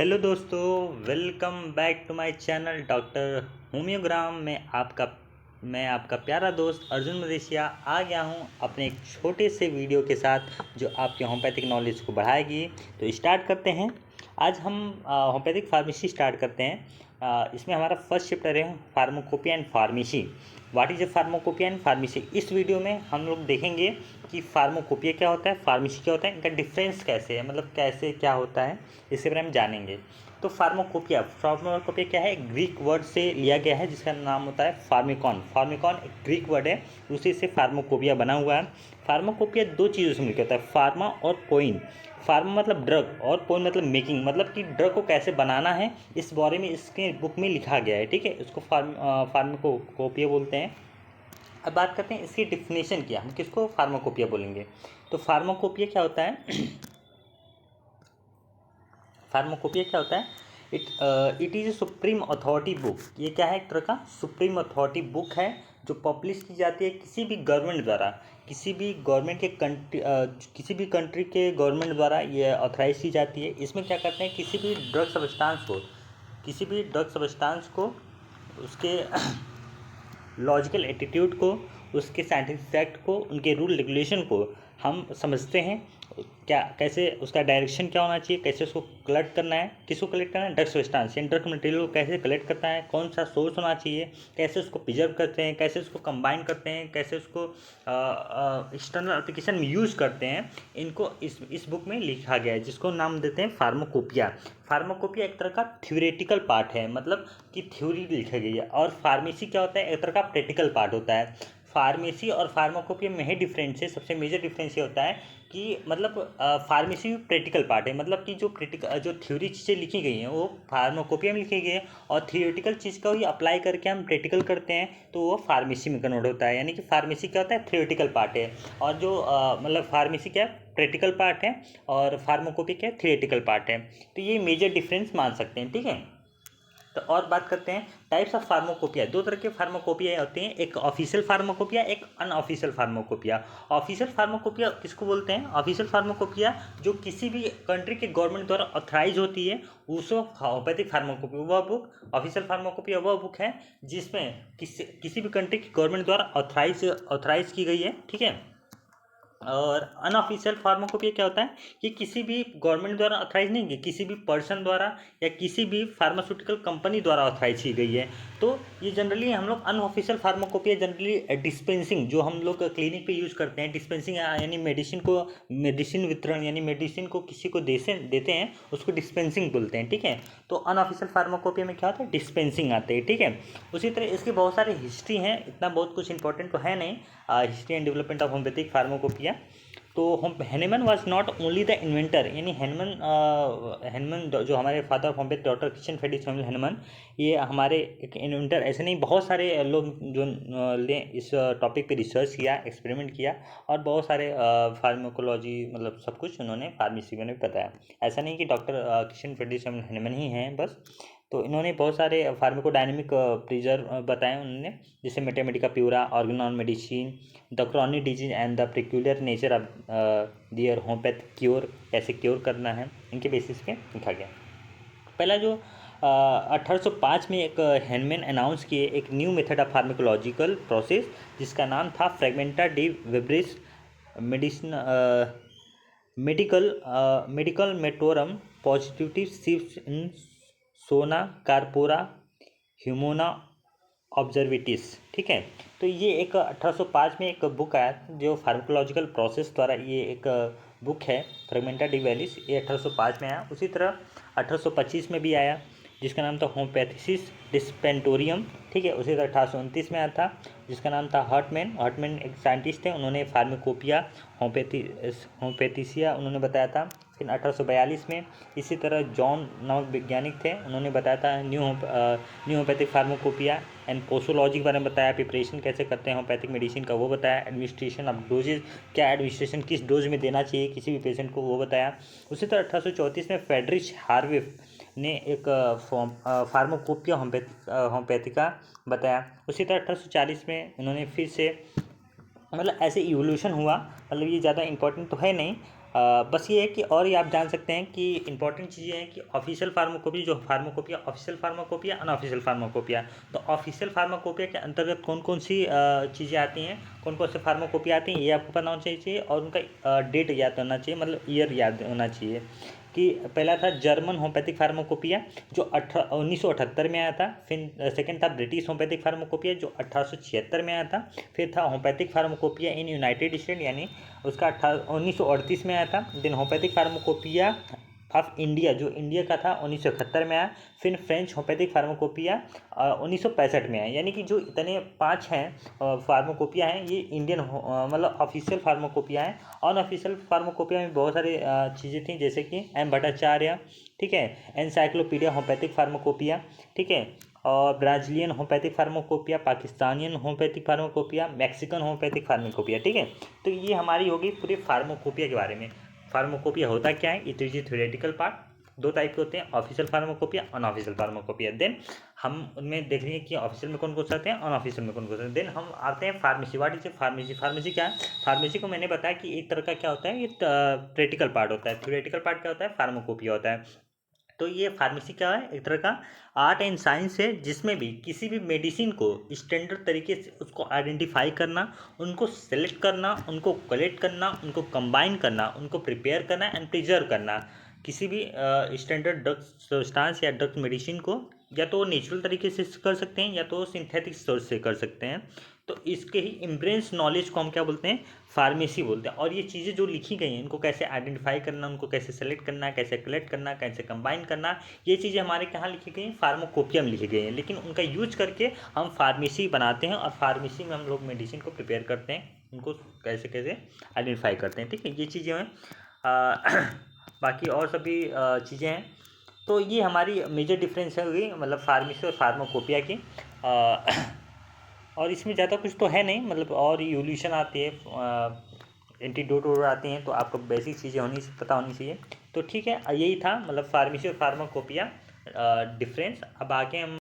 Hello दोस्तों, welcome back to my channel doctor Homeogram में मैं आपका प्यारा दोस्त अर्जुन मदेशिया आ गया हूं अपने एक छोटे से वीडियो के साथ जो आपके होम्योपैथिक नॉलेज को बढ़ाएगी। तो स्टार्ट करते हैं। आज हम होम्योपैथिक फार्मेसी स्टार्ट करते हैं। इसमें हमारा फर्स्ट चैप्टर है pharmacopoeia and pharmacy. What is a pharmacopoeia and pharmacy. इस वीडियो में हम लोग देखेंगे कि फार्माकोपिया क्या होता है, फार्मेसी क्या होता है, इनका डिफरेंस कैसे है, मतलब कैसे क्या होता है, इसके बारे में हम जानेंगे। तो फार्माकोपिया क्या है, ग्रीक वर्ड से लिया गया है जिसका नाम होता है फार्मिकॉन। फार्मिकॉन एक ग्रीक वर्ड है, उसी से फार्माकोपिया बना हुआ है। फार्माकोपिया दो चीज़ों से मिलकर होता है, फार्मा और पोइन। फार्मा मतलब ड्रग और पोइन मतलब मेकिंग, मतलब कि ड्रग को कैसे बनाना है इस बारे में इसके बुक में लिखा गया है। ठीक है, इसको फार्माकोपिया बोलते हैं। अब बात करते हैं इसकी डिफिनेशन क्या, हम किसको फार्माकोपिया बोलेंगे। तो फार्माकोपिया क्या होता है फार्माकोपिया क्या होता है, it is a supreme authority book. ये क्या है, एक तरह का सुप्रीम अथॉरिटी बुक है जो पब्लिश की जाती है किसी भी गवर्नमेंट द्वारा, किसी भी कंट्री के गवर्नमेंट द्वारा ये ऑथराइज की जाती है। इसमें क्या करते हैं, किसी भी ड्रग सब्सटेंस को उसके लॉजिकल एटीट्यूड को, उसके साइंटिफिक फैक्ट को, उनके रूल रेगुलेशन को हम समझते हैं। क्या कैसे उसका डायरेक्शन क्या होना चाहिए, कैसे उसको कलेक्ट करना है, किसको कलेक्ट करना है, ड्रग सब्सटेंस यानी ड्रग मटेरियल को कैसे कलेक्ट करना है, कौन सा सोर्स होना चाहिए, कैसे उसको प्रिजर्व करते हैं, कैसे उसको कंबाइन करते हैं, कैसे उसको एक्सटर्नल एप्लीकेशन में यूज़ करते हैं। इनको इस बुक में लिखा गया है जिसको नाम देते हैं फार्माकोपिया। फार्माकोपिया एक तरह का थ्योरेटिकल पार्ट है, मतलब कि थ्योरी लिखी गई है। और फार्मेसी क्या होता है, एक तरह का प्रैक्टिकल पार्ट होता है। फार्मेसी और फार्माकोपिया में ही डिफरेंस है, सबसे मेजर डिफरेंस ये होता है कि मतलब फार्मेसी प्रैक्टिकल पार्ट है, मतलब कि जो थ्योरी चीज़ें लिखी गई हैं वो फार्माकोपिया में लिखी गई है, और थियोरेटिकल चीज़ का ही अप्लाई करके हम प्रैक्टिकल करते हैं तो वो फार्मेसी में कन्वर्ट होता है। यानी कि फार्मेसी क्या होता है, थियोरेटिकल पार्ट है, और जो मतलब फार्मेसी क्या है, प्रैक्टिकल पार्ट है, और फार्माकोपिया क्या है, थियोरेटिकल पार्ट है। तो ये मेजर डिफरेंस मान सकते हैं। ठीक है, तो और बात करते हैं टाइप्स ऑफ फार्माकोपिया। दो तरह के फार्माकोपिया होते हैं, एक ऑफिशियल फार्माकोपिया, एक अनऑफिशियल फार्माकोपिया। ऑफिशियल फार्माकोपिया किसको बोलते हैं, ऑफिशियल फार्माकोपिया जो किसी भी कंट्री के गवर्नमेंट द्वारा ऑथराइज होती है, उसको होम्योपैथिक फार्माकोपिया। वह बुक ऑफिशियल फार्माकोपिया वह बुक है जिसमें किसी भी कंट्री की गवर्नमेंट द्वारा ऑथराइज की गई है। ठीक है, और अनऑफिशियल फार्माकोपिया क्या होता है कि किसी भी गवर्नमेंट द्वारा ऑथराइज नहीं की, किसी भी पर्सन द्वारा या किसी भी फार्मास्यूटिकल कंपनी द्वारा ऑथराइज की गई है। तो ये जनरली हम लोग अनऑफिशियल फार्माकोपिया जनरली डिस्पेंसिंग जो हम लोग क्लिनिक पे यूज़ करते हैं, डिस्पेंसिंग यानी मेडिसिन वितरण, यानी मेडिसिन को किसी को देते हैं उसको डिस्पेंसिंग बोलते हैं। ठीक है, तो अनऑफिशियल फार्माकोपिया में क्या होता है, डिस्पेंसिंग आते हैं। ठीक है, उसी तरह इसकी बहुत सारी हिस्ट्री हैं, इतना बहुत कुछ इंपॉर्टेंट तो है नहीं, history and development of homoeopathic pharmacopoeia. तो Hahnemann was not only the inventor, यानी हैनिमन जो हमारे father of homoeopathy doctor Christian Friedrich Samuel Hahnemann, ये हमारे एक इन्वेंटर ऐसे नहीं, बहुत सारे लोग जो ने इस टॉपिक पे रिसर्च किया, एक्सपेरिमेंट किया, और बहुत सारे फार्माकोलॉजी मतलब सब कुछ उन्होंने फार्मेसी में बताया। ऐसा नहीं कि डॉक्टर क्रिश्चियन फ्रेडरिक सैमुअल हैनिमन ही हैं बस। तो इन्होंने बहुत सारे फार्माकोडायनेमिक प्रिजर्व बताए उन्होंने, जैसे मैथमेटिका प्यूरा, organon medicine, the chronic disease and the peculiar nature of their homeopath cure, कैसे क्योर करना है, इनके बेसिस पे लिखा गया। पहला जो 1805 में एक हैनमैन अनाउंस किए एक new method of pharmacological process जिसका नाम था फ्रेगमेंटा डी विब्रिस मेडिकल मेटोरम पॉजिटिविटी शिफ्ट इन सोना कार्पोरा ह्यूमोना ऑब्जर्वेटिस। ठीक है, तो ये एक 1805 में एक बुक आया जो फार्माकोलॉजिकल प्रोसेस द्वारा, ये एक बुक है फ्रेगमेंटा डी वैलिस, ये 1805 में आया। उसी तरह 1825 में भी आया जिसका नाम था होम्योपैथिसिस डिस्पेंटोरियम। ठीक है, उसी तरह 1829 में आया था जिसका नाम था हर्टमैन एक साइंटिस्ट थे, उन्होंने फार्माकोपिया होम्योपैथिसिया उन्होंने बताया था। फिर 1842 में इसी तरह जॉन नामक वैज्ञानिक थे, उन्होंने बताया था new homeopathic pharmacopoeia and posology के बारे में बताया, प्रिपरेशन कैसे करते हैं होम्योपैथिक मेडिसिन का वो बताया, एडमिनिस्ट्रेशन ऑफ डोजेज, क्या एडमिनिस्ट्रेशन किस डोज में देना चाहिए किसी भी पेशेंट को वो बताया। उसी तरह 1834 में फ्रेडरिच हार्विफ ने एक फार्माकोपिया होम्योपैथिका बताया। उसी तरह 1840 में उन्होंने फिर से, मतलब ऐसे इवोल्यूशन हुआ, मतलब ये ज़्यादा इंपॉर्टेंट तो है नहीं, बस ये है कि और ये आप जान सकते हैं कि इंपॉर्टेंट चीज़ें हैं कि ऑफिशियल फार्माकोपी, जो pharmacopoeia, official pharmacopoeia, unofficial pharmacopoeia. तो ऑफिशियल फार्माकोपिया के अंतर्गत कौन कौन सी चीज़ें आती हैं, कौन कौन से फार्माकोपिया आती हैं, ये आपको पता होना चाहिए और उनका डेट याद होना चाहिए, मतलब ईयर याद होना चाहिए। कि पहला था जर्मन होम्योपैथिक फार्माकोपिया जो 1978 में आया था। फिर सेकंड था ब्रिटिश होम्योपैथिक फार्माकोपिया जो 1876 में आया था। फिर था homeopathic pharmacopoeia in United State, यानी उसका 1938 में आया था। Then homeopathic pharmacopoeia of India जो इंडिया का था 1971 में आया। फिर फ्रेंच होम्योपैथिक फार्माकोपिया 1965 में आया। यानी कि जो इतने 5 हैं फार्माकोपिया हैं, ये इंडियन मतलब ऑफिशियल फार्माकोपिया हैं। अनऑफिशियल फार्माकोपिया में बहुत सारी चीज़ें थी, जैसे कि एम भट्टाचार्य, ठीक है, एनसाइक्लोपीडिया होम्योपैथिक फार्माकोपिया, ठीक है, और Brazilian homoeopathic pharmacopoeia, Pakistanian homoeopathic pharmacopoeia, Mexican homoeopathic pharmacopoeia, ठीक है। तो ये हमारी होगी पूरी फार्माकोपिया के बारे में। फार्माकोपिया होता क्या है, it is a theoretical part. 2 type के होते हैं, official pharmacopoeia, unofficial pharmacopoeia. Then हम उनमें देख लेंगे कि ऑफिशियल में कौन कौन से आते हैं, अनऑफिशियल में कौन कौन से। देन हम आते हैं pharmacy. What is a pharmacy? Pharmacy क्या है? फार्मेसी को मैंने बताया कि एक तरह का क्या होता है, ये प्रैक्टिकल पार्ट होता है। थ्योरेटिकल पार्ट क्या होता है? फार्माकोपिया होता है। तो ये फार्मेसी क्या है? एक तरह का आर्ट एंड साइंस है, जिसमें भी किसी भी मेडिसिन को स्टैंडर्ड तरीके से उसको आइडेंटिफाई करना, उनको सेलेक्ट करना, उनको कलेक्ट करना, उनको कंबाइन करना, उनको प्रिपेयर करना एंड प्रिजर्व करना। किसी भी स्टैंडर्ड ड्रग्स सब्सटेंस या ड्रग्स मेडिसिन को या तो नेचुरल तरीके से कर सकते हैं या तो सिंथेटिक सोर्स से कर सकते हैं। तो इसके ही इम्ब्रेंस नॉलेज को हम क्या बोलते हैं? फार्मेसी बोलते हैं। और ये चीज़ें जो लिखी गई हैं, इनको कैसे आइडेंटिफाई करना, उनको कैसे सेलेक्ट करना, कैसे कलेक्ट करना, कैसे कंबाइन करना, ये चीज़ें हमारे कहाँ लिखी गई हैं? फार्माकोपिया में लिखी गई हैं। लेकिन उनका यूज करके हम फार्मेसी बनाते हैं और फार्मेसी में हम लोग मेडिसिन को प्रिपेयर करते हैं, उनको कैसे कैसे आइडेंटिफाई करते हैं, ठीक है। ये चीज़ें हैं। बाकी और सभी चीज़ें हैं। तो ये हमारी मेजर डिफरेंस होगी, मतलब फार्मेसी और फार्माकोपिया की। और इसमें ज़्यादा कुछ तो है नहीं, मतलब और इवोल्यूशन आती है, एंटीडोट और आती हैं, तो आपको बेसिक चीज़ें पता होनी चाहिए। तो ठीक है, यही था मतलब फार्मेसी और फार्माकोपिया डिफरेंस। अब आगे हम